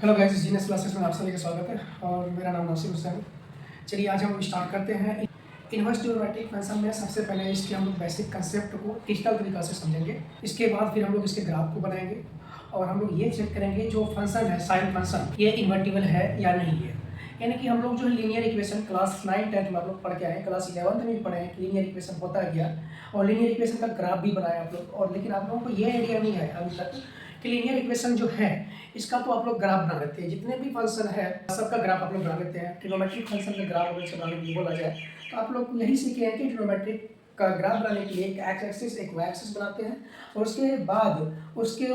Hello guys, genius classes में आप सभी का स्वागत है और मेरा नाम नासिर हुसैन है। चलिए आज हम स्टार्ट करते हैं। इन्वर्स ट्रिग्नोमेट्रिक फंक्शन में सबसे पहले इसके हम लोग बेसिक कंसेप्ट को डिजिटल तरीका से समझेंगे। इसके बाद फिर हम लोग इसके ग्राफ को बनाएंगे और हम लोग ये चेक करेंगे जो फंक्शन है साइन फंक्शन ये इन्वर्टिबल है या नहीं है। यानी कि हम लोग जो है लीनियर इक्वेशन क्लास 9-10 में आप लोग पढ़ के आए, क्लास 11 में भी पढ़े हैं लीनियर इक्वेशन होता है क्या, और लीनियर इक्वेशन का ग्राफ भी बनाया आप लोग। और लेकिन आप लोगों को ये आइडिया नहीं है अभी तक कि लीनियर इक्वेशन जो है इसका तो आप लोग ग्राफ बना लेते हैं। जितने भी फंक्शन है सबका ग्राफ आप लोग बना लेते हैं। ट्रिग्नोमेट्रिक फंक्शन का ग्राफ अगर बनाने के लिए बोला जाए तो आप लोग यही सीखे हैं कि ट्रिग्नोमेट्रिक का ग्राफ बनाने के लिए एक एक्स एक्सिस एक वाई एक्सिस बनाते हैं और उसके बाद उसके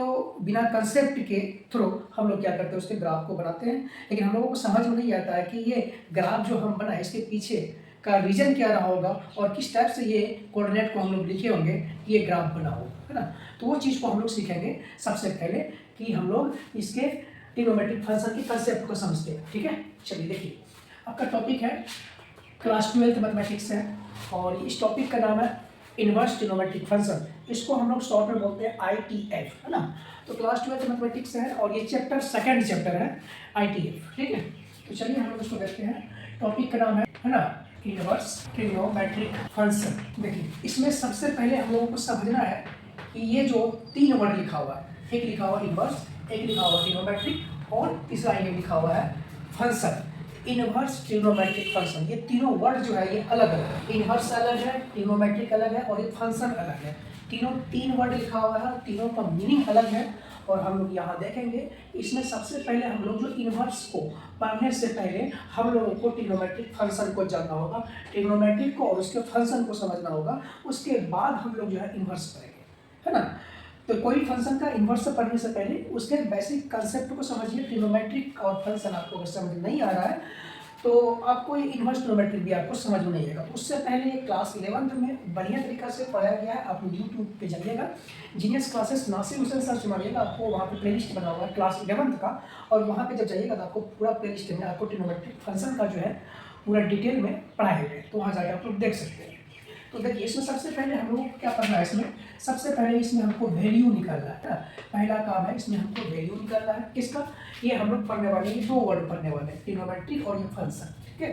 बिना कंसेप्ट के थ्रू हम लोग क्या करते हैं उसके ग्राफ को बनाते हैं। लेकिन हम लोगों को समझ में नहीं आता है कि ये ग्राफ जो हम बनाए इसके पीछे का रीजन क्या रहा होगा और किस टाइप से ये कोऑर्डिनेट को हम लोग लिखे होंगे कि ये ग्राफ बना हो, है ना। तो वो चीज़ को हम लोग सीखेंगे सबसे पहले कि हम लोग इसके ट्रिग्नोमेट्रिक फंक्शन के कंसेप्ट को समझते हैं। ठीक है, चलिए देखिए आपका टॉपिक है क्लास 12 मैथमेटिक्स है और इस टॉपिक का नाम है इन्वर्स ट्रिग्नोमेट्रिक फंक्शन। इसको हम लोग शॉर्ट में बोलते हैं ITF, है ना। तो क्लास 12 मैथमेटिक्स है और ये चैप्टर सेकंड चैप्टर है ITF। ठीक है, तो चलिए हम लोग इसको देखते हैं। टॉपिक का नाम है ना इन्वर्स ट्रिग्नोमेट्रिक फंक्शन। देखिए इसमें सबसे पहले हम लोगों को समझना है कि ये जो तीन वर्ड लिखा हुआ है, एक लिखा हुआ इन्वर्स, एक लिखा हुआ ट्रिग्नोमेट्रिक और तीसरा ये लिखा हुआ है फंक्शन। इन्वर्स ट्रिग्नोमेट्रिक फंक्शन, ये तीनों वर्ड जो है ये अलग अलग है। इन्वर्स अलग है, ट्रिग्नोमेट्रिक अलग है और ये फंक्शन अलग है। तीन वर्ड लिखा हुआ है, तीनों का मीनिंग अलग है और हम लोग यहाँ देखेंगे। इसमें सबसे पहले हम लोग जो इन्वर्स को पढ़ने से पहले हम लोगों को ट्रिग्नोमेट्रिक फंक्शन को जानना होगा, ट्रिग्नोमेट्रिक को और उसके फंक्शन को समझना होगा। उसके बाद हम लोग जो है इन्वर्स पढ़ेंगे, है ना। तो कोई फंक्शन का इन्वर्स पढ़ने से पहले उसके बेसिक कंसेप्ट को समझिए। ट्रिग्नोमेट्रिक और फंक्शन आपको अगर समझ नहीं आ रहा है तो आपको ये इन्वर्स ट्रिग्नोमेट्रिक भी आपको समझ में नहीं आएगा। उससे पहले ये क्लास 11 में बढ़िया तरीका से पढ़ाया गया है। आप यूट्यूब पे जाइएगा, genius classes Nasir Hussain search मारिएगा, आपको वहाँ पे प्लेलिस्ट बना हुआ है क्लास 11 का। और वहाँ पे जब जाइएगा तो आपको पूरा प्लेलिस्ट में आपको ट्रिग्नोमेट्रिक फंक्शन का जो है पूरा डिटेल में पढ़ाए हुए, तो वहाँ जाकर आप लोग देख सकते हैं। तो देखिए इसमें सबसे पहले हम लोग को क्या करना है, इसमें सबसे पहले इसमें हमको वैल्यू निकालना है। पहला काम है इसमें हमको वैल्यू निकालना है। किसका? ये हम लोग पढ़ने वाले ये दो वर्ड पढ़ने वाले हैं, ट्रिग्नोमेट्रिक और ये फंक्शन। ठीक है,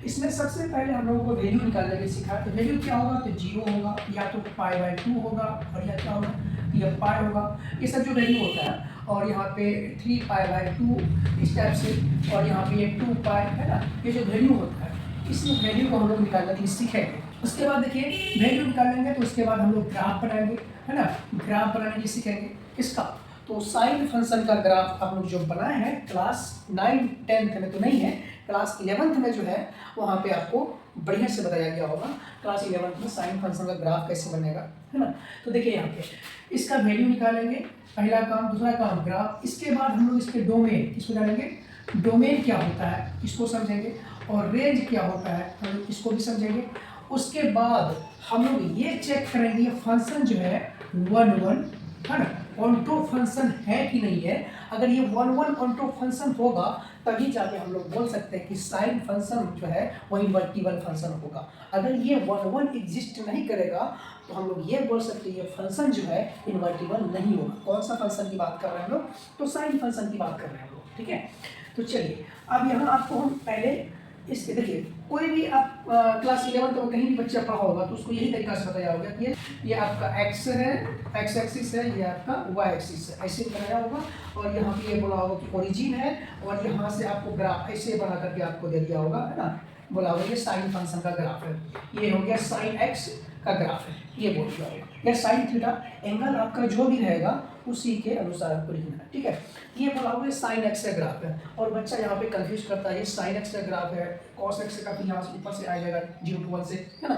इसमें सबसे पहले हम लोगों को वैल्यू निकालने के सीखा। तो वैल्यू क्या होगा, तो 0 होगा या तो π/2 होगा और या क्या होगा, या पाई होगा। ये सब जो वैल्यू होता है और यहाँ पे 3π/2 इस टाइप से और यहाँ पे ये 2π, है ना। ये जो वैल्यू होता है इस वैल्यू को हम लोग निकालने के लिए सीखेंगे। उसके बाद देखिए वैल्यू निकालेंगे तो उसके बाद हम लोग ग्राफ बनाएंगे, है ना। ग्राफ बनाने के लिए सीखेंगे किसका, तो साइन फंक्शन का ग्राफ आप लोग जो बनाए हैं क्लास 9-10 में तो नहीं है, क्लास 11 में जो है वहाँ पे आपको बढ़िया से बताया गया होगा। क्लास 11 में साइन फंक्शन का ग्राफ कैसे बनेगा, है ना। तो देखिए यहाँ पे इसका वैल्यू निकालेंगे, पहला काम। दूसरा काम ग्राफ। इसके बाद हम लोग इसके डोमेन इसको जानेंगे, डोमेन क्या होता है इसको समझेंगे और रेंज क्या होता है हम लोग इसको भी समझेंगे। उसके बाद हम लोग ये चेक करेंगे ये फंक्शन जो है 1-1, है ना, ऑनटो फंक्शन है कि नहीं है। अगर ये 1-1 ऑनटो फंक्शन होगा तभी जाके हम लोग बोल सकते हैं कि साइन फंक्शन जो है वो इन्वर्टिबल फंक्शन होगा। अगर ये 1-1 एग्जिस्ट नहीं करेगा तो हम लोग ये बोल सकते हैं ये फंक्शन जो है इन्वर्टिबल नहीं होगा। कौन सा फंक्शन की बात कर रहे हैं हम लोग, तो साइन फंक्शन की बात कर रहे हैं हम लोग। ठीक है, तो चलिए अब यहाँ आपको हम पहले इसके देखिए कोई भी आप क्लास 11 तो कहीं भी बच्चा पढ़ा होगा तो उसको यही तरीका से बताया होगा कि ये आपका एक्स है, एक्स एक्सिस है, ये आपका वाई एक्सिस है, ऐसे बनाया होगा। और यहाँ पे ये बोला होगा कि ओरिजिन है और यहाँ से आपको ग्राफ ऐसे बना करके आपको दे दिया होगा, है ना। बोला होगा ये साइन फंक्शन का ग्राफ है, ये हो गया साइन एक्स का ग्राफ है, ये बोल दिया होगा। या साइन थीटा एंगल आपका जो भी रहेगा उसी के अनुसार आपको लिखना है। ठीक है, ये बोला हुआ साइन एक्स का ग्राफ है और बच्चा यहाँ पे कंफ्यूज करता है ये साइन एक्स का ग्राफ है, कॉस एक्स का भी यहाँ से ऊपर से आ जाएगा 0 to 1 से, है ना।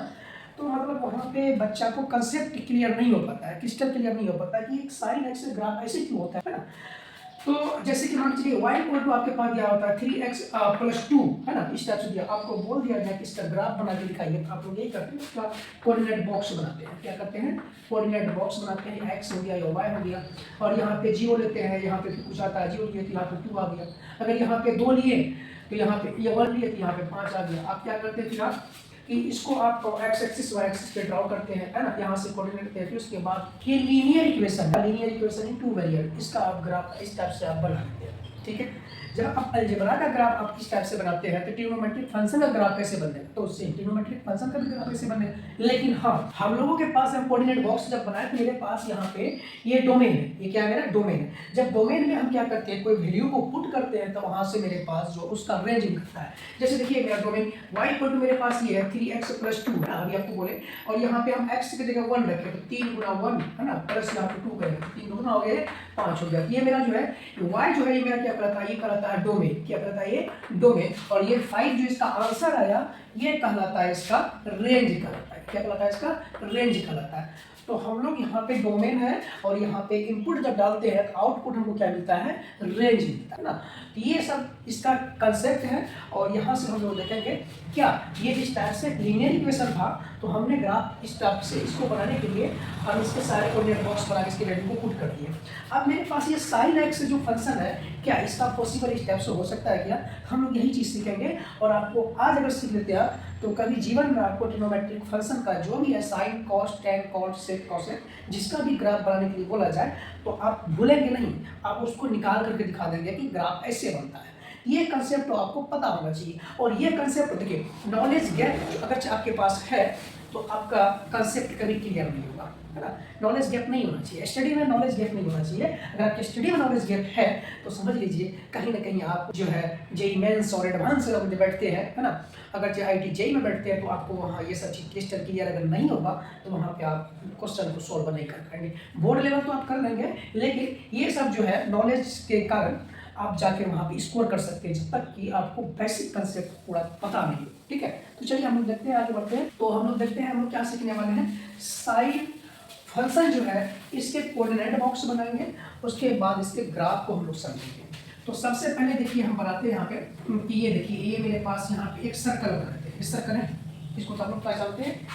तो मतलब वहाँ पे बच्चा को कंसेप्ट क्लियर नहीं हो पाता है, क्रिस्टल क्लियर नहीं हो पाता है कि एक साइन एक्स का ग्राफ ऐसे क्यों होता है ना। तो जैसे कि मान लीजिए y इक्वल टू आपके पास दिया होता है 3x + 2, है ना। इस टाइप से दिया आपको बोल दिया जाए कि इसका ग्राफ बना के दिखाइए, आप लोग यही करते हैं, इसका कोऑर्डिनेट बॉक्स बनाते हैं। क्या करते हैं, कोऑर्डिनेट बॉक्स बनाते हैं। x हो गया या y हो गया और यहाँ पे 0 लेते हैं, यहाँ पे कुछ आता है 0 लिए तो यहाँ पे 2 आ गया। अगर यहाँ पे 2 लिए तो यहाँ पे ये 1 लिए तो यहाँ पे 5 आ गया। आप क्या करते हैं फिर आप कि इसको आप एक्स एक्सिस वाई एक्सिस पे ड्रॉ करते हैं, है ना। यहाँ से कोऑर्डिनेट करते हैं, फिर उसके बाद ये linear equation in two variable, इसका आप ग्राफ इस टाइप से आप बना लेते हैं। ठीक है। जब आप अलजेब्रा का ग्राफ आप इस टाइप से बनाते हैं तो ट्रिग्नोमेट्रिक फंक्शन का ग्राफ कैसे बनेगा, तो उससे ट्रिग्नोमेट्रिक फंक्शन का भी ग्राफ कैसे बनेगा। लेकिन हाँ, हम लोगों के पास हम कोऑर्डिनेट बॉक्स जब बनाए तो मेरे पास यहाँ पे ये डोमेन है, ये क्या है मेरा डोमेन है। जब डोमेन में हम क्या करते हैं, कोई वैल्यू को पुट करते हैं तो वहां से मेरे पास जो उसका रेंज निकलता है। जैसे देखिए मेरा डोमेन y इक्वल टू मेरे पास ये है 3x + 2 है, अभी आपको बोले, और यहाँ पे हम x की जगह 1 रखें तो 3 × 1 है ना, प्लस यहाँ पे 2 करेंगे तो 3 गुना हो गया 5 हो गया। ये मेरा जो है y जो है ये मेरा क्या कहलाता है, ये कहलाता है डोमेन, क्या कहलाता है ये डोमेन। और ये 5 जो इसका आंसर आया ये कहलाता है इसका रेंज कहलाता है, क्या कहलाता है इसका रेंज कहलाता है। तो हम लोग यहाँ पे डोमेन है और यहाँ पे इनपुट जब डालते हैं तो आउटपुट हमको क्या मिलता है, रेंज मिलता है ना। तो ये सब इसका कंसेप्ट है और यहाँ से हम लोग देखेंगे क्या ये इस टाइप से लीनियर इक्वेशन था। तो हमने ग्राफ इस टाइप से इसको बनाने के लिए हम इसके सारे कोऑर्डिनेट बॉक्स बना के इसके वैल्यू को पुट कर दिए। अब मेरे पास ये साइन एक्स जो फंक्शन है क्या इसका पॉसिबल इस टाइप से हो सकता है क्या, हम लोग यही चीज़ सीखेंगे। और आपको आज अगर सीख लेते हैं तो कभी जीवन में आपको ट्रिग्नोमेट्रिक फंक्शन का जो भी है sine cos tan cot sec cosec जिसका भी ग्राफ बनाने के लिए बोला जाए तो आप भूलेंगे नहीं, आप उसको निकाल करके दिखा देंगे कि ग्राफ ऐसे बनता है। ये कंसेप्ट तो आपको पता होना चाहिए। और ये कंसेप्ट देखिए नॉलेज गैप अगर आपके पास है तो आपका कंसेप्ट कभी क्लियर नहीं होगा, है ना। नॉलेज गैप नहीं होना चाहिए, स्टडी में नॉलेज गैप नहीं होना चाहिए। अगर आपकी स्टडी में नॉलेज गैप है तो समझ लीजिए कहीं ना कहीं आप जो है जेई मेंस और एडवांस में बैठते हैं, है ना, अगर जो IIT जेई में बैठते हैं तो आपको वहाँ ये सब चीज़ क्रिस्टल क्लियर अगर नहीं होगा तो वहाँ पे आप क्वेश्चन को सॉल्व नहीं कर पाएंगे। बोर्ड लेवल तो आप कर लेंगे लेकिन ये सब जो है नॉलेज के कारण आप जाके वहाँ पे स्कोर कर सकते हैं जब तक कि आपको बेसिक कंसेप्ट पूरा पता नहीं हो, ठीक है। तो चलिए हम लोग देखते हैं, आगे बढ़ते हैं। तो हम लोग देखते हैं हम लोग क्या सीखने वाले हैं। साइन फंक्शन जो है इसके कोऑर्डिनेट बॉक्स बनाएंगे, उसके बाद इसके ग्राफ को हम लोग समझेंगे। तो सबसे पहले देखिए हम बनाते हैं यहाँ पे कि ये देखिए ये मेरे पास यहाँ पे एक सर्कल बनाते हैं, इस सर्कल है, इसको तो आप लोग क्या जानते हैं,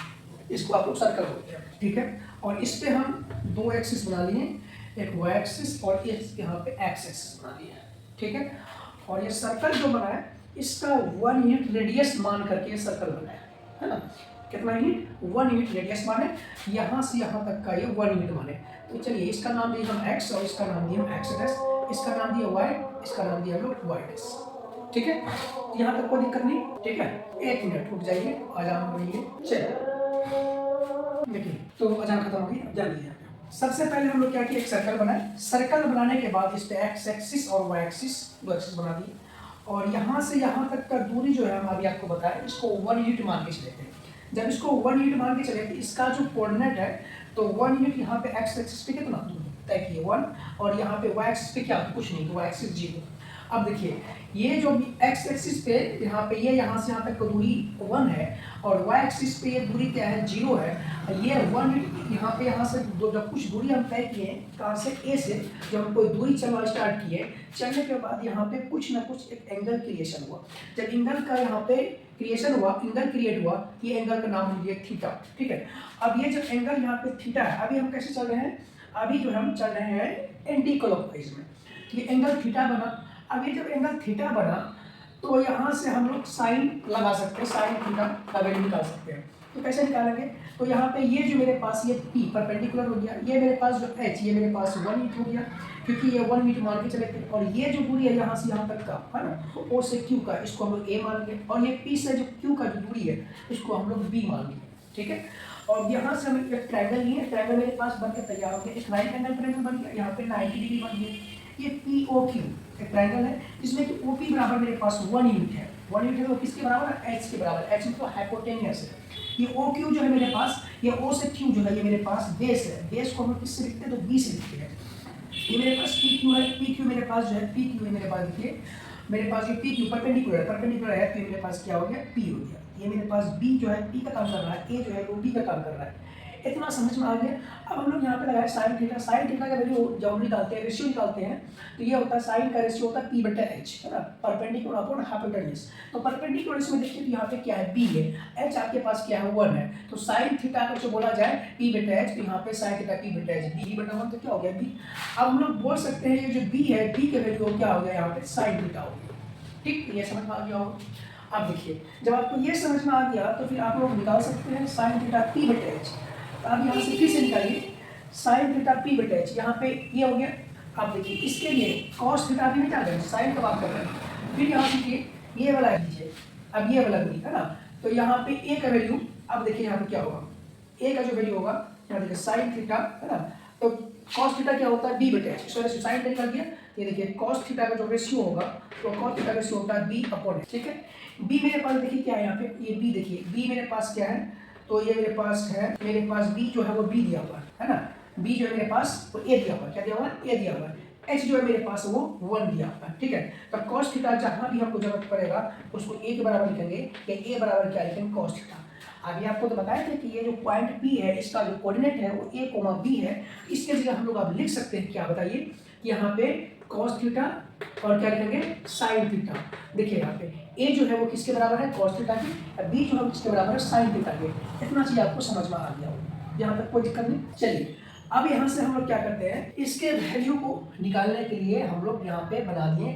इसको आप लोग सर्कल बोलते हैं, ठीक है। और इस पे हम 2 एक्सिस बना लिए, एक y एक्सिस और एक यहाँ पे x एक्सिस बना लिया, ठीक है। और ये सर्कल जो बना है इसका 1 यूनिट रेडियस मान करके ये सर्कल बना है ना। कितना यूनिट, 1 यूनिट रेडियस माने, यहाँ से यहाँ तक का ये 1 यूनिट माने। तो चलिए इसका नाम दिए हम x और इसका नाम दिए हम x डैश, इसका नाम दिया y, इसका नाम दिया हम लोग y डैश, ठीक है। यहाँ तक कोई दिक्कत नहीं, ठीक है। 1 मिनट रुक जाइए, अजान हो रही है, चलिए देखिए। तो अजान खत्म हो गई, अब ध्यान दीजिए। सबसे पहले हम लोग क्या किया, एक सर्कल बनाए। सर्कल बनाने के बाद इस पे x एक्सिस और y एक्सिस 2 एक्सिस बना दिए। और यहाँ से यहाँ तक का दूरी जो है हम अभी आपको बताएं इसको 1 यूनिट मान के चलेते हैं। जब इसको 1 यूनिट मान के चले तो इसका जो कोऑर्डिनेट है तो 1 यूनिट यहाँ पे x एक्सिस पे कितना दूरी तय किए 1 और यहाँ पे y एक्सिस पे क्या कुछ नहीं, तो y एक्सिस 0। अब देखिए ये जो x एक्सिस पे यहाँ पे ये यहाँ से यहाँ तक का दूरी 1 है और y एक्सिस पे ये दूरी क्या है 0 है। ये 1 यहाँ पे यहाँ से जब कुछ दूरी हम तय किए कहाँ से A से, जब हम कोई दूरी चलना स्टार्ट किए, चलने के बाद यहाँ पे कुछ ना कुछ एक एंगल क्रिएशन हुआ। जब एंगल का यहाँ पे क्रिएशन हुआ, एंगल क्रिएट हुआ, ये एंगल का नाम दिया थीटा, ठीक है। अब ये जब एंगल यहाँ पे थीटा है, अभी हम कैसे चल रहे हैं, अभी जो हम चल रहे हैं एंटी क्लॉकवाइज में, ये एंगल थीटा बना। अब ये जब एंगल थीटा बना तो यहाँ से हम लोग साइन लगा सकते हैं, साइन थीटा का वैल्यू निकाल सकते हैं। तो कैसे निकालेंगे, तो यहाँ पे ये जो मेरे पास ये P परपेंडिकुलर हो गया, ये मेरे पास जो H ये मेरे पास 1 मीटर हो गया क्योंकि ये 1 मीटर मान के चले थे। और ये जो दूरी है यहाँ से यहाँ तक का है ना O से Q का, इसको हम लोग A मान लिए। और ये P से जो Q का जो दूरी है इसको हम लोग B मान लिए, ठीक है। और यहाँ से हम एक ट्रायंगल लिए, ट्रायंगल मेरे पास बन के तैयार हो गया, एक राइट एंगल ट्रायंगल बन गया, यहाँ पे 90 डिग्री बन गया। ये POQ एक ट्रायंगल है जिसमें कि OP बराबर मेरे पास 1 यूनिट है, 1 यूनिट है वो किसके बराबर है, H के बराबर। H मतलब हाइपोटेनियस है। ये OQ जो है मेरे पास, ये O से Q जो है ये मेरे पास बेस है, बेस को हम किससे लिखते हैं तो B से लिखते हैं। ये मेरे पास PQ है, PQ मेरे पास जो है PQ है मेरे पास, देखिए मेरे पास ये PQ परपेंडिकुलर है तो मेरे पास क्या हो गया P हो गया। ये मेरे पास B जो है P का काम कर रहा है, A जो है वो B का काम कर रहा है। इतना समझ में आ गया। अब हम लोग यहाँ पे लगाए साइन थीटा, साइन थीटा का वैल्यू जब हम निकालते हैं, रेशियो निकालते हैं तो ये होता है साइन का रेशियो होता है P/H, है ना, परपेंडिकुलर अपॉन हाइपोटेन्यूज। तो परपेंडिकुलर इसमें देखिए तो यहाँ पे क्या है B है, H आपके पास क्या है 1 है। तो साइन थीटा का जो बोला जाए P/H, तो यहाँ पे साइन थीटा P/H, B/1 तो क्या हो गया B। अब हम लोग बोल सकते हैं ये जो B है, B के वैल्यू क्या हो गया यहाँ पे साइन थीटा हो गया, ठीक। ये समझ में आ गया होगा। अब देखिए जब आपको ये समझ में आ गया तो फिर आप लोग निकाल सकते हैं साइन थीटा P/H। अब यहाँ से फिर से निकालिए साइन थीटा P/H, यहाँ पे ये हो गया। अब देखिए इसके लिए कॉस थीटा भी क्या करें, साइन का बात कर रहे हैं। फिर यहाँ देखिए ये वाला लीजिए, अब ये वाला दूरी है ना, तो यहाँ पे ए का वैल्यू, अब देखिए यहाँ पे क्या होगा, ए का जो वैल्यू होगा यहाँ देखिए साइन थीटा है ना, तो कॉस थीटा क्या होता है बी बटे एच, इस वजह से साइन निकल गया। ये देखिए कॉस थीटा का जो रेशियो होगा तो कॉस थीटा का रेशियो होता है बी अपॉन एच, ठीक है। बी मेरे पास देखिए क्या है यहाँ पे, ये बी देखिए, बी मेरे पास क्या है, तो ये मेरे पास है, मेरे पास बी जो है वो बी दिया हुआ है ना, बी जो है मेरे पास वो ए दिया हुआ है, क्या दिया हुआ है, ए दिया हुआ है। एच जो है मेरे पास वो 1 दिया हुआ है, ठीक है। तो कॉस थीटा जहाँ भी हमको जरूरत पड़ेगा उसको ए के बराबर लिखेंगे, कि ए बराबर क्या लिखेंगे, कॉस थीटा। अभी आपको तो बताया था कि ये जो पॉइंट पी है इसका जो कोऑर्डिनेट है वो ए कोमा बी है, इसके जगह हम लोग अब लिख सकते हैं क्या बताइए, कि यहाँ पे कॉस थीटा और क्या लिखेंगे, साइन थीटा। देखिए यहाँ पे ए जो है वो किसके बराबर है, कॉस थीटा की, बी जो है किसके बराबर है, साइन थीटा के। इतना चीज आपको समझ में आ गया हो, यहाँ तक कोई दिक्कत नहीं। चलिए अब यहाँ से हम लोग क्या करते हैं, इसके वैल्यू को निकालने के लिए हम लोग यहाँ पे बना दिए,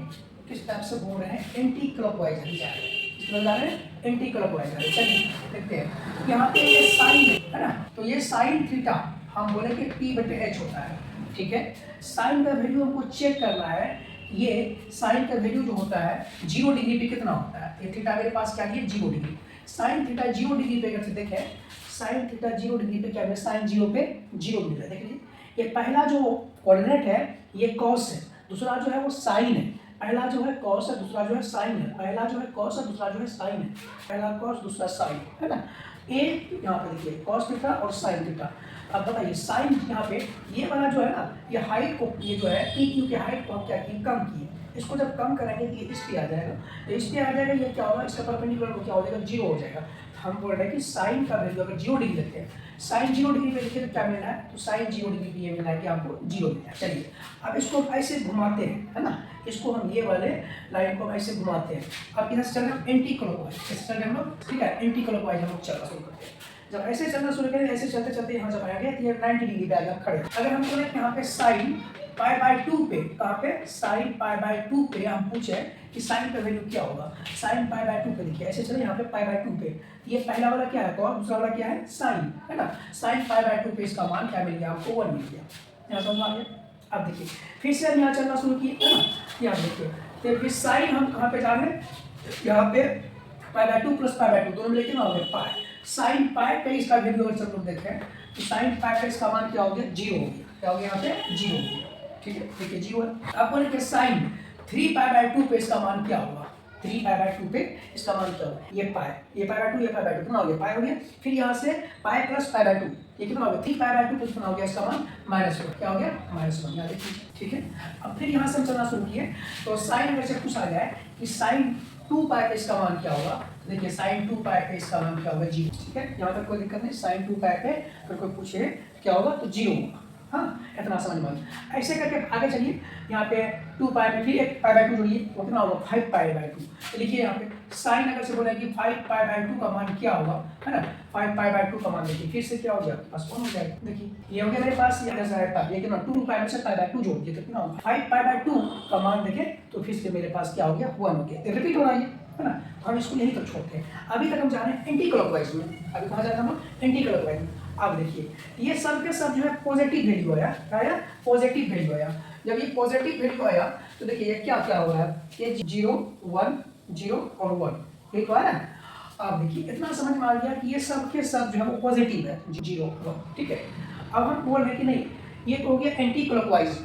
किस टाइप से बोल रहे हैं, एंटी क्लॉकवाइज जा रहे हैं, किस जा रहे हैं, एंटी क्लॉकवाइज जा रहे हैं। चलिए देखते हैं, यहाँ पे ये साइन है ना, तो ये साइन थीटा हम बोले कि पी बटे एच होता है, ठीक है। साइन का वैल्यू हमको चेक करना है, ये साइन का वैल्यू जो होता है 0 डिग्री पे कितना होता है, ये थीटा मेरे पास क्या है 0 डिग्री, साइन थीटा 0 डिग्री पे अगर देखें, साइन थीटा 0 डिग्री पे क्या है, साइन 0 पे 0 मिल रहा है। देखिए ये पहला जो कोऑर्डिनेट है ये कॉस है, दूसरा जो है वो साइन है, पहला जो है कॉस है, दूसरा जो है साइन है, पहला जो है कॉस है, दूसरा जो है साइन है, पहला कॉस दूसरा साइन है ना। ए यहाँ पे देखिए कॉस थीटा और साइन थीटा। अब बताइए साइन यहाँ पे ये वाला जो है ना, ये हाइट को, ये जो है पी क्यू की हाइट को हम क्या किए, कम किए, इसको जब कम करेंगे तो ये इस पे आ जाएगा, तो इस पे आ जाएगा, ये क्या होगा, इसका परपेंडिकुलर क्या हो जाएगा, 0 हो जाएगा। हम बोल रहे हैं कि साइन का वैल्यू अगर 0 डिग्री रखते हैं, साइन 0 डिग्री पे लिखे तो क्या मिलना है, तो साइन 0 डिग्री पे ये मिलना है कि आपको 0 मिलना है। चलिए अब इसको हम ऐसे घुमाते हैं, है ना, इसको हम ये वाले लाइन को हम ऐसे घुमाते हैं। अब इधर से चल रहे हैं एंटी क्लॉकवाइज, ऐसे चल रहे हैं हम लोग, ठीक है, एंटी क्लॉकवाइज हम लोग चलना शुरू करते हैं। जब ऐसे चलना शुरू करें, ऐसे चलते चलते यहाँ जब आएंगे तो ये 90 डिग्री पे आएगा खड़े। अगर हम बोले यहाँ पे साइन पाई बाय 2 पे, कहाँ पे, साइन पाई बाय 2 पे हम पूछे कि साइन का वैल्यू क्या होगा, साइन पाई बाय 2 पे देखिए, ऐसे चले यहाँ पे पाई बाय 2 पे, ये पहला वाला क्या है कॉस, दूसरा वाला क्या है साइन, है ना। साइन पाई बाय 2 पे इसका मान क्या मिल गया आपको, 1 मिल गया, यहाँ समझ आ गया। अब देखिए फिर से हम यहाँ चलना शुरू किए, है ना, यहाँ देखिए, तो फिर साइन हम कहाँ पे जा रहे हैं, यहाँ पे pi by 2 plus pi by 2 दोनों में लेके ना हो गया पाई, साइन पाई पे इसका वैल्यू अगर सब लोग देखें तो साइन पाई पे इसका मान क्या हो गया, 0 हो गया, क्या हो गया यहाँ पे 0 हो गया, ठीक है। देखिए 0 है। अब बोले कि साइन 3 पाई बाय 2 पे इसका मान क्या होगा, 3 पाई बाय 2 पे इसका मान क्या होगा, ये पाई बाय 2, ये पाई बाय 2 कितना हो गया, पाई हो गया। फिर यहाँ से पाई प्लस पाई बाय 2 ये कितना हो गया, 3 पाई बाय 2 कितना हो गया, इसका मान -1, क्या हो गया -1, यहाँ देखिए, ठीक है। अब फिर यहाँ से हम चलना शुरू किए, तो साइन अगर से पूछा जाए कि साइन 2 पाई पे इसका मान क्या होगा, देखिए साइन 2 पाई पे इसका मान क्या होगा, 0, ठीक है। यहाँ तक कोई दिक्कत नहीं, साइन 2 पाई पे अगर कोई पूछे क्या होगा तो 0 होगा, हाँ इतना समझ में। ऐसे करके आगे चलिए, यहाँ पे 2 पाई में फिर एक पाई बाय 2 जोड़िए, वो कितना होगा 5 पाई बाय 2। तो लिखिए यहाँ पे साइन अगर से बोले कि 5 पाई बाय 2 का मान क्या होगा, है ना, 5 पाई बाय 2 का मान देखिए, फिर से क्या हो गया बस 1 हो जाएगा। देखिए ये हो गया मेरे पास, ये जैसा है ये कितना 2 पाई में से पाई बाय 2 जोड़ दिए तो कितना होगा 5 पाई बाय 2 का मान देखें तो फिर से मेरे पास क्या हो गया 1 हो गया, रिपीट हो रहा है ना। हम इसको यहीं तक छोड़ते हैं, अभी तक हम जा रहे हैं एंटी क्लॉकवाइज में। अभी कहाँ जा रहे हैं हम, एंटी क्लॉकवाइज में। अब देखिए ये सब के सब जो है पॉजिटिव वैल्यू आया, आया पॉजिटिव वैल्यू आया। जब ये पॉजिटिव वैल्यू आया तो देखिए ये क्या क्या हो रहा है, ये 0 1 0 और 1 ये तो आया। अब देखिए इतना समझ में आ गया कि ये सब के सब जो है वो पॉजिटिव है, 0 1, ठीक है। अब हम बोल रहे हैं कि नहीं ये तो हो गया एंटी क्लॉकवाइज।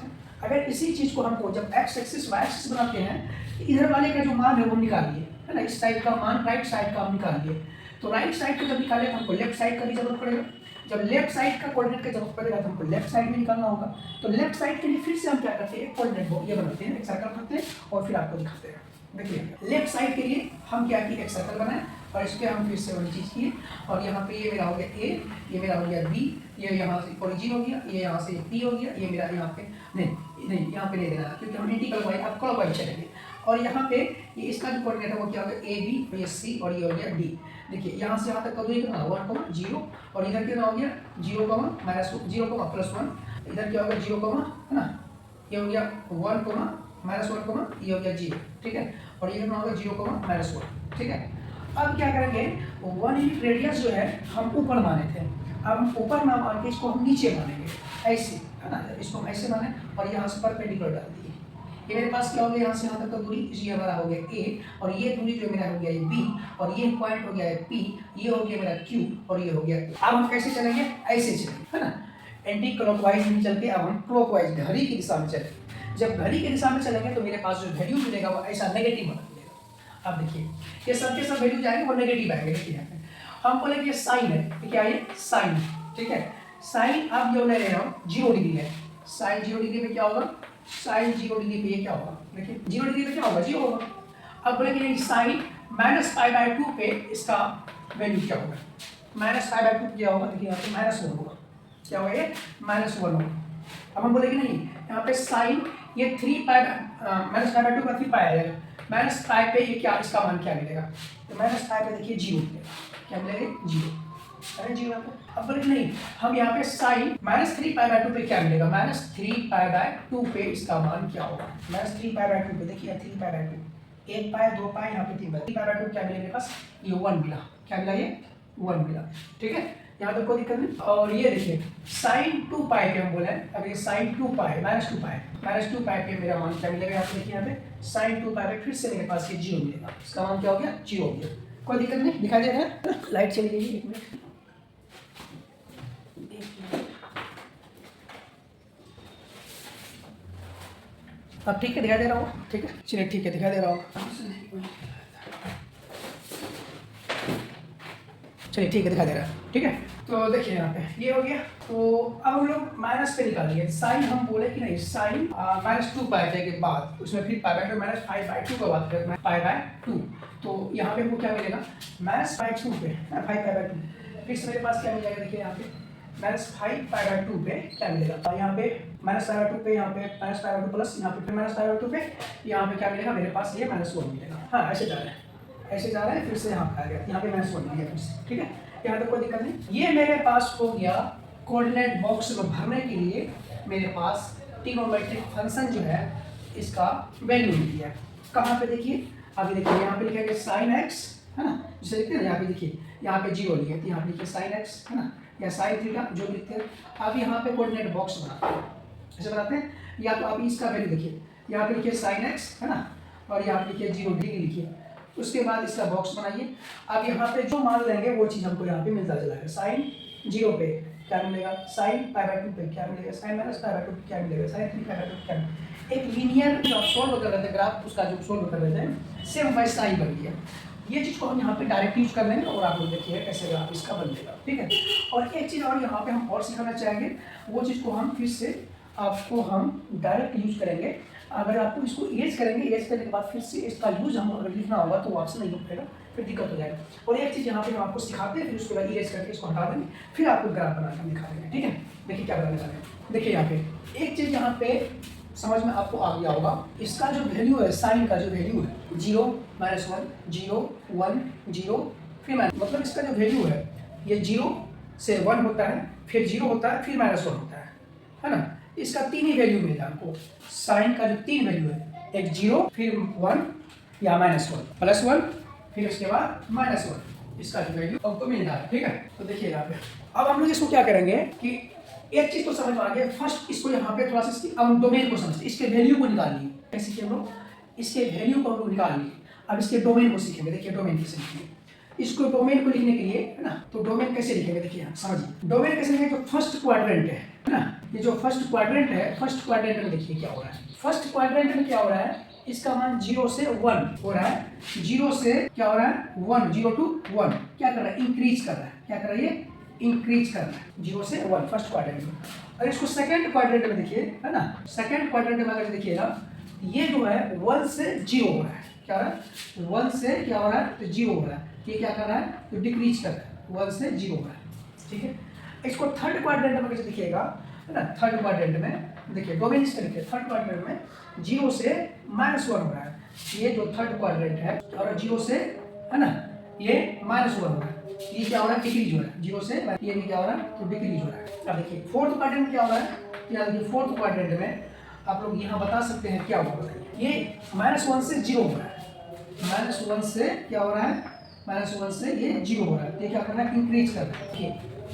अगर इसी चीज को हमको जब एक्स एक्सिस वाई एक्सिस बनाते हैं तो इधर वाले का जो मान है वो निकालिए, है ना, इस साइड का मान राइट साइड का हम निकालिए। तो राइट साइड का जब निकाले तो हमको लेफ्ट साइड का भी जरूरत पड़ेगा, जब लेफ्ट साइड का कोऑर्डिनेट का जरूरत पड़ेगा तो हमको लेफ्ट साइड में निकालना होगा। तो लेफ्ट साइड के लिए फिर से हम क्या करते हैं, एक कोऑर्डिनेट ये बनाते हैं, एक सर्कल बनाते हैं और फिर आपको दिखाते हैं। देखिए लेफ्ट साइड के लिए हम क्या किए, एक सर्कल बनाए और इसके हम फिर से वही चीज़ किए। और यहाँ पे ये मेरा हो गया ए, ये मेरा हो गया बी, ये यहाँ से ओरिजिन हो गया, ये यहाँ से पी हो गया, ये मेरा यहाँ पे नहीं यहाँ पे नहीं देना क्योंकि हम एंटी क्लॉकवाइज अब क्लॉकवाइज चलेंगे। और यहाँ पे ये इसका जो कोऑर्डिनेट है वो क्या हो गया ए बी, ये सी और ये हो गया डी। देखिए यहाँ से यहाँ तक का दूरी कितना 1 0 और इधर कितना हो गया 0 +1, इधर क्या हो गया 0 है ना, ये हो गया 1 -1 ये हो गया 0, ठीक है। और ये कितना होगा 0 -1, ठीक है। अब क्या करेंगे 1 यूनिट रेडियस जो है हम ऊपर माने थे, अब हम ऊपर ना मान के इसको हम नीचे मानेंगे ऐसे, है ना। इसको हम ऐसे माने और यहाँ से परपेंडिकुलर डाल दिए। ये मेरे पास क्या हो गया, यहाँ से यहाँ तक का दूरी, ये हमारा हो गया ए, और ये दूरी जो मेरा हो गया ये बी, और ये पॉइंट हो गया है पी, ये हो गया मेरा क्यू, और ये हो गया। अब हम कैसे चलेंगे, ऐसे चलेंगे, है ना, एंटी क्लॉकवाइज नहीं चल के अब हम क्लॉकवाइज घड़ी की दिशा में चलेंगे। जब घड़ी की दिशा में चलेंगे तो मेरे पास जो वैल्यू मिलेगा वो ऐसा नेगेटिव बना मिलेगा। अब देखिए ये सब के सब वैल्यू जाएंगे वो नेगेटिव आएंगे। देखिए यहाँ पे हम बोले कि ये साइन है, क्या ये साइन, ठीक है। साइन अब जो ले रहा हूँ 0 डिग्री है, साइन 0 डिग्री पे क्या होगा, साइन 0 डिग्री पे ये क्या होगा, देखिए 0 डिग्री पे क्या होगा, 0 होगा। अब बोले कि साइन -π/2 पे इसका वैल्यू क्या होगा, -π/2 क्या होगा, देखिए यहाँ पे -1 होगा, क्या होगा ये -1 होगा। अब हम बोले कि नहीं यहाँ पे साइन ये 3π -π/2 का 3π आएगा, -π पे ये क्या इसका मान क्या मिलेगा, तो -π पे देखिए 0 मिलेगा, क्या मिलेगा 0, अरे 0 अब बोले नहीं हम यहाँ पे साइन -3π/2 पे क्या मिलेगा, -3π/2 पे इसका मान क्या होगा, -3π/2 पे देखिए 3π/2 1 पाई 2 पाई यहाँ पे 3π/2 क्या मिला मेरे पास, ये 1 मिला, क्या मिला ये 1 मिला, ठीक है, यहाँ तक कोई दिक्कत नहीं। और ये देखिए साइन 2π पे हम बोले अब ये साइन 2π -2π पे मेरा मान क्या मिलेगा, यहाँ पे देखिए यहाँ पे साइन 2π पे फिर से मेरे पास ये 0 मिलेगा, इसका मान क्या हो गया 0 हो गया, कोई दिक्कत नहीं, दिखाई दे रहा है, लाइट चली गई, 1 मिनट। अब ठीक है दिखाई दे रहा हूँ, ठीक है चलिए ठीक है दिखाई दे रहा हूँ, चलिए ठीक है दिखाई दे रहा है, ठीक है। तो देखिए यहाँ पे ये हो गया, तो अब हम लोग माइनस पे निकालेंगे, साइन हम बोले कि नहीं साइन -2π के बाद उसमें फिर π/2 -5/2 का बात करें π/2, तो यहाँ पे हमको क्या मिलेगा -5/2 पे 5π/2, फिर से मेरे पास क्या मिल जाएगा, देखिए यहाँ पे -5π/2 पे क्या मिलेगा, यहाँ पे -π/2 पे यहाँ पे -π/2 प्लस यहाँ पे फिर -π/2 पे यहाँ पे क्या मिलेगा मेरे पास ये -1 मिलेगा। हाँ ऐसे जा रहा है, ऐसे जा रहा है, फिर से यहाँ पे आ गया, यहाँ पे -1 मिल गया फिर से, ठीक है, यहाँ तक कोई दिक्कत नहीं। ये मेरे पास हो गया कोऑर्डिनेट बॉक्स में भरने के लिए मेरे पास ट्रिग्नोमेट्रिक फंक्शन जो है इसका वैल्यू मिल गया। कहाँ पे देखिए, अभी देखिए यहाँ पे लिखा है साइन x, है ना, जिसे लिखते हैं यहाँ पे देखिए यहाँ पे 0 लिखे तो यहाँ पे लिखिए साइन x, है ना, या साइन थीटा जो लिखते हैं। अब यहाँ पे कोऑर्डिनेट बॉक्स बनाते हैं, ऐसे बनाते हैं, या तो आप इसका वैल्यू देखिए यहाँ पे लिखिए साइन x, है ना, और यहाँ पे लिखिए 0 डिग्री लिखिए, उसके बाद इसका बॉक्स बनाइए। अब यहाँ पे जो मान लेंगे वो चीज़ हमको यहाँ पे मिलता चला है, साइन 0 पे क्या मिलेगा, साइन π/2 पे क्या मिलेगा, साइन -π/2 पे क्या मिलेगा, साइन 3π/2 क्या मिलेगा। एक लीनियर जो सोल्व कर रहे थे ग्राफ उसका जो सोल्व कर रहे थे सेम वैसा ही बन गया। ये चीज़ को हम यहाँ पे डायरेक्ट यूज कर लेंगे और आप लोग देखिए कैसे ग्राफ इसका बन जाएगा, ठीक है। और एक चीज़ और यहाँ पे हम और सिखाना चाहेंगे, वो चीज़ को हम फिर से आपको हम डायरेक्ट यूज करेंगे। अगर आपको इसको इरेज करेंगे, इरेज करने के बाद फिर से इसका यूज हम अगर लिखना होगा तो आपसे नहीं हो पाएगा, फिर दिक्कत हो जाएगा। और एक चीज़ यहाँ पे हम आपको सिखाते हैं, फिर उसके बाद इरेज करके इसको हटा देंगे, फिर आपको ग्राफ बनाकर हम दिखा देंगे, ठीक है। देखिए क्या बनाने वाले हैं, देखिए यहाँ पे एक चीज़ यहाँ पे समझ में आपको आ गया होगा, इसका जो वैल्यू है साइन का जो वैल्यू है 0 -1 0 1 0 फिर मतलब इसका जो वैल्यू है ये 0 से 1 होता है, फिर 0 होता है, फिर -1 होता है ना। इसका 3 ही वैल्यू मिलेगा हमको, साइन का जो 3 वैल्यू है, एक 0 फिर 1 या -1 +1 फिर उसके बाद -1, इसका जो वैल्यू हमको मिल रहा है, ठीक है। तो देखिए यहाँ पे अब हम लोग इसको क्या करेंगे कि एक चीज तो समझ में आ गया, फर्स्ट इसको यहाँ पे थोड़ा सा इसकी डोमेन को समझते, इसके वैल्यू को निकाल लिए, कैसे कि हम लोग इसके वैल्यू को हम लोग निकाल लिए। अब इसके डोमेन को सीखेंगे, देखिए डोमेन कैसे लिखेंगे, इसको डोमेन को लिखने के लिए, है ना, तो डोमेन कैसे लिखेंगे, देखिए यहाँ समझिए डोमेन कैसे लिखेंगे। जो फर्स्ट क्वाड्रेंट है ना, ये जो फर्स्ट क्वाड्रेंट है, फर्स्ट क्वाड्रेंट में देखिए क्या हो रहा है, फर्स्ट क्वाड्रेंट में क्या हो रहा है, इसका मान 0 से 1 हो रहा है, 0 से क्या हो रहा है 1, 0 to 1 क्या कर रहा है, इंक्रीज कर रहा है, क्या कर रहा है ये इंक्रीज कर रहा है 0 से 1 फर्स्ट क्वाड्रेंट में। और इसको सेकंड क्वाड्रेंट में देखिए, है ना, सेकंड क्वाड्रेंट में अगर देखिएगा ये जो है 1 से 0 हो रहा है, क्या हो रहा है 1 से क्या हो रहा है तो 0 हो रहा है, ये क्या कर रहा है तो डिक्रीज कर रहा है, 1 से 0 हो रहा है, ठीक है। इसको थर्ड क्वाड्रेंट में कैसे दिखिएगा, है ना, थर्ड क्वाड्रेंट में देखिए डोमेन इस तरीके, थर्ड क्वाड्रेंट में 0 से -1 हो रहा है, ये जो थर्ड क्वाड्रेंट है, और 0 से, है ना, ये -1 हो रहा है, ये क्या हो रहा है डिक्रीज हो रहा है, 0 से ये भी क्या हो रहा है तो डिक्रीज हो रहा है। अब देखिए फोर्थ क्वाड्रेंट में क्या हो रहा है, या देखिए फोर्थ क्वाड्रेंट में आप लोग यहाँ बता सकते हैं क्या होगा, ये -1 से 0 हो रहा है, -1 से क्या हो रहा है, -1 से ये 0 हो रहा है, ये क्या कर रहा है इंक्रीज कर रहा है,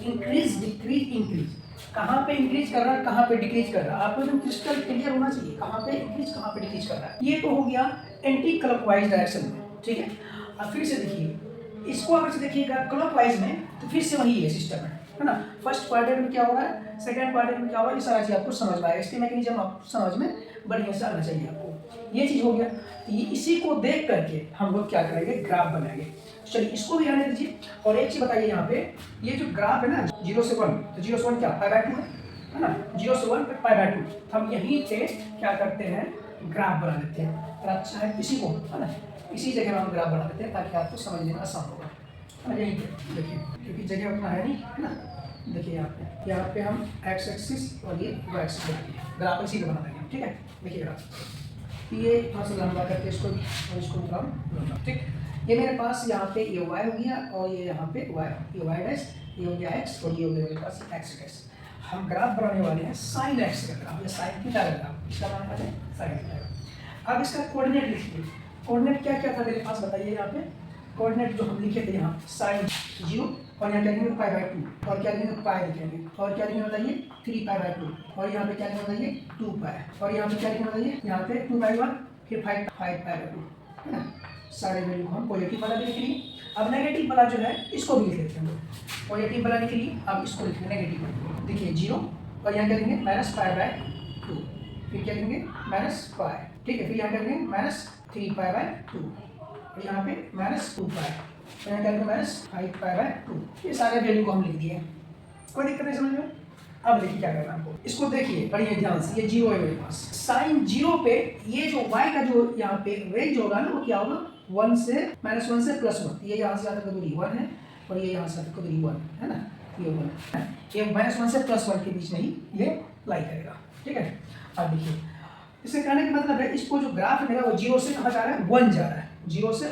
इंक्रीज डिक्रीज इंक्रीज, कहाँ पे इंक्रीज कर रहा है, कहाँ पे डिक्रीज कर रहा है, आपको एकदम क्रिस्टल क्लियर होना चाहिए कहाँ पे इंक्रीज कहाँ पे डिक्रीज कर रहा है। ये तो हो गया एंटी क्लॉकवाइज डायरेक्शन में, ठीक है। अब फिर से देखिए इसको, अगर से देखिएगा क्लॉकवाइज में तो फिर से वही है सिस्टम है ना। फर्स्ट क्वाड्रेंट में क्या हो रहा है, सेकंड क्वाड्रेंट में क्या हो रहा है, ये सारा चीज़ आपको समझ में आएगा। इसके मैकेनिज्म आपको समझ में बढ़िया से आना चाहिए आपको। ये चीज़ हो गया, ये इसी को देख करके हम लोग क्या करेंगे, ग्राफ बनाएंगे। चलिए इसको भी आने दीजिए। और एक चीज़ बताइए यहाँ पे, ये जो ग्राफ है ना 0 से 1, तो 0 से 1 क्या π/2 है ना, 0 से 1 π/2। हम यहीं पे क्या करते हैं, ग्राफ बना देते हैं। और अच्छा है इसी को, है ना, इसी जगह हम ग्राफ बना देते हैं ताकि आपको समझने में आसान होगा। है ना, यहीं पे देखिए, क्योंकि जगह उतना है नहीं, है ना। देखिए यहाँ पे हम x एक्सिस और ये y एक्सिस बनाएंगे, ग्राफ इसी पे बना देंगे, ठीक है। देखिए ग्राफ ये थोड़ा सा लंबा करके इसको और इसको थोड़ा लंबा, ठीक। ये मेरे पास यहाँ पे ये y हो गया और ये यहाँ पे y, ये y डैश, ये हो गया x और ये हो गया मेरे पास x डैश। हम ग्राफ बनाने वाले हैं साइन x का ग्राफ या साइन थीटा का ग्राफ, इसका नाम है साइन थीटा। अब इसका कोऑर्डिनेट लिखिए। कोऑर्डिनेट क्या क्या था मेरे पास बताइए। यहाँ पे कोऑर्डिनेट जो हम लिखे थे यहाँ साइन 0 और यहाँ क्या लिखेंगे π/2 और क्या लिखेंगे पाई लिखेंगे और क्या लिखेंगे बताइए 3π/2 और यहाँ पे क्या लिखेंगे बताइए 2π और यहाँ पे क्या लिखेंगे बताइए, यहाँ पे 2/1 फिर 5π/2, है ना। सारे वैल्यू को हम पॉजिटिव वाला भी लिख लिए। अब नेगेटिव वाला जो है इसको भी लिख लेते हैं हम लोग। पॉजिटिव वाला लिख लिए, अब इसको लिखेंगे नेगेटिव। देखिए 0 और यहाँ क्या लिखेंगे -π/2, फिर क्या लिखेंगे -π, ठीक है। फिर यहाँ क्या लिखेंगे -3π/2 और यहाँ पे -2π, यहाँ क्या लिखेंगे -5π/2। ये सारे वैल्यू को हम लिख दिए, कोई दिक्कत नहीं समझ में। अब देखिए क्या करना है आपको, इसको देखिए बढ़िया ध्यान से। ये 0 है मेरे पास, साइन 0 पे ये जो y का जो यहाँ पे रेंज होगा ना वो क्या होगा 1 से -1 से +1। ये यहाँ से यहाँ तक की दूरी 1 है और ये यहाँ से यहाँ तक की दूरी 1 है ना, ये 1 है। ये -1 से +1 के बीच में ही ये लाई करेगा, ठीक है। अब देखिए इससे कहने का मतलब है, इसको जो ग्राफ है मेरा वो 0 से कहाँ जा रहा है 1 जा रहा है, 0 से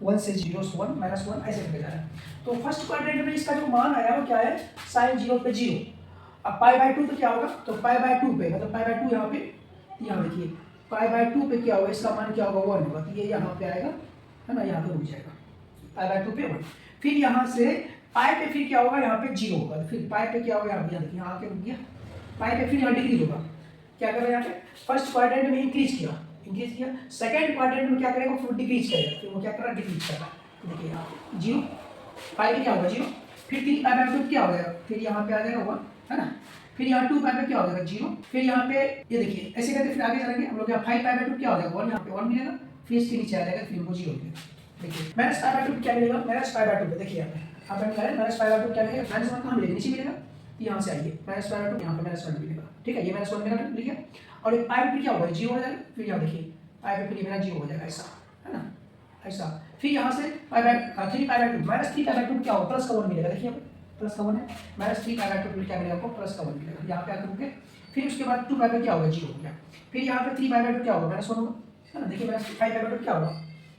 1 से 0 से 1 -1 ऐसे करके जा रहा है। तो फर्स्ट क्वाड्रेंट में इसका जो मान आया वो क्या है, साइन 0 पे 0। अब π/2 पे क्या होगा, तो π/2 पे मतलब π/2 यहाँ पे, यहाँ देखिए π/2 पे क्या होगा, इसका मान क्या होगा 1 होगा, तो ये यहाँ पे आएगा, है ना, यहाँ पे रुक जाएगा π/2 पे 1। फिर यहाँ से पाई पे फिर क्या होगा, यहाँ पे 0 होगा, तो फिर पाई पे क्या होगा, यहाँ देखिए यहाँ आके रुक गया पाई पे, फिर यहाँ डिक्रीज होगा। क्या करेगा यहाँ पे, फर्स्ट क्वाड्रेंट में इंक्रीज किया, सेकंड क्वाड्रेंट में क्या करेगा, फिर डिक्रीज करेगा, फिर वो क्या कर रहा है डिक्रीज कर रहा है। देखिए यहाँ 0 पाई पे क्या होगा 0, फिर 3π/2 क्या हो जाएगा, फिर यहाँ पे आ जाएगा 1, है ना। फिर यहाँ 2π पे क्या हो जाएगा 0, फिर यहाँ पे ये देखिए ऐसे करके फिर आगे चलेंगे हम लोग, यहाँ 5π/2 क्या हो जाएगा 1, यहाँ पे 1 मिलेगा, फिर इसके नीचे आ जाएगा, फिर इनको 0 मिलेगा। देखिए -π/2 क्या मिलेगा, -π/2 पे देखिए यहाँ पे -π/2 क्या मिलेगा, -1 कहाँ मिलेगा, नीचे मिलेगा। यहाँ से आइए -π/2 यहाँ पे -1 मिलेगा, ठीक है। ये -1 मेरा लिख गया और एक पाई पे क्या होगा 0 हो जाएगा, फिर यहाँ देखिए पाई पे फिर मेरा 0 हो जाएगा, ऐसा है ना, ऐसा। फिर यहाँ से 3π/2 -3π/2 क्या होगा, प्लस का 1 मिलेगा, देखिए प्लस का 1 है, -3π/2 क्या मिलेगा आपको, प्लस का 1 मिलेगा। यहाँ पे आकर रुके, फिर उसके बाद 2π पे क्या होगा 0 हो गया, फिर यहाँ पे 3π/2 क्या होगा -1 होगा, है ना। देखिए -5π/2 क्या होगा,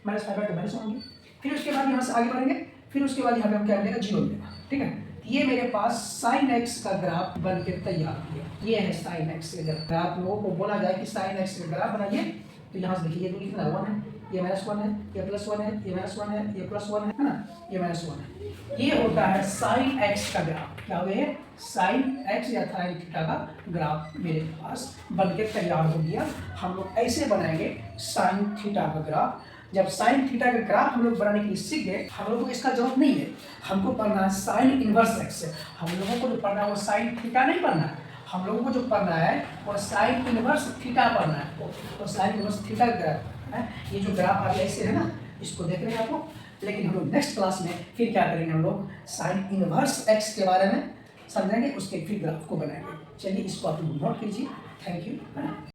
-5/2 -1 होगी। फिर उसके बाद यहाँ से आगे बढ़ेंगे, फिर उसके बाद यहाँ पे हम क्या मिलेगा 0 मिलेगा, ठीक है। ये मेरे पास साइन x का ग्राफ बन के तैयार हो गया। ये है साइन x का ग्राफ। लोगों को बोला जाए कि साइन x का ग्राफ बनाइए, तो यहाँ से देखिए ये दूरी कितना 1 है, ये -1 है, ये +1 है, ये -1 है, ये +1 है ना, ये -1 है। ये होता है साइन x का ग्राफ। क्या हो गया, साइन x या साइन थीटा का ग्राफ मेरे पास बन के तैयार हो गया। हम लोग ऐसे बनाएंगे साइन थीटा का ग्राफ। जब साइन थीटा का ग्राफ हम लोग बनाने के लिए सीख गए, हम लोगों को इसका जरूरत नहीं है, हमको पढ़ना है साइन इनवर्स एक्स। हम लोगों को जो पढ़ना है वो साइन थीटा नहीं पढ़ना है, हम लोगों को जो पढ़ना है वो साइन इनवर्स थीटा पढ़ना है। तो साइन इनवर्स थीटा का ग्राफ है, ये जो ग्राफ अभी ऐसे है ना, इसको देख रहे हैं आप लोग। लेकिन हम लोग नेक्स्ट क्लास में फिर क्या करेंगे, हम लोग साइन इनवर्स एक्स के बारे में समझेंगे, उसके फिर ग्राफ को बनाएंगे। चलिए इसको आप लोग नोट कीजिए। Thank you.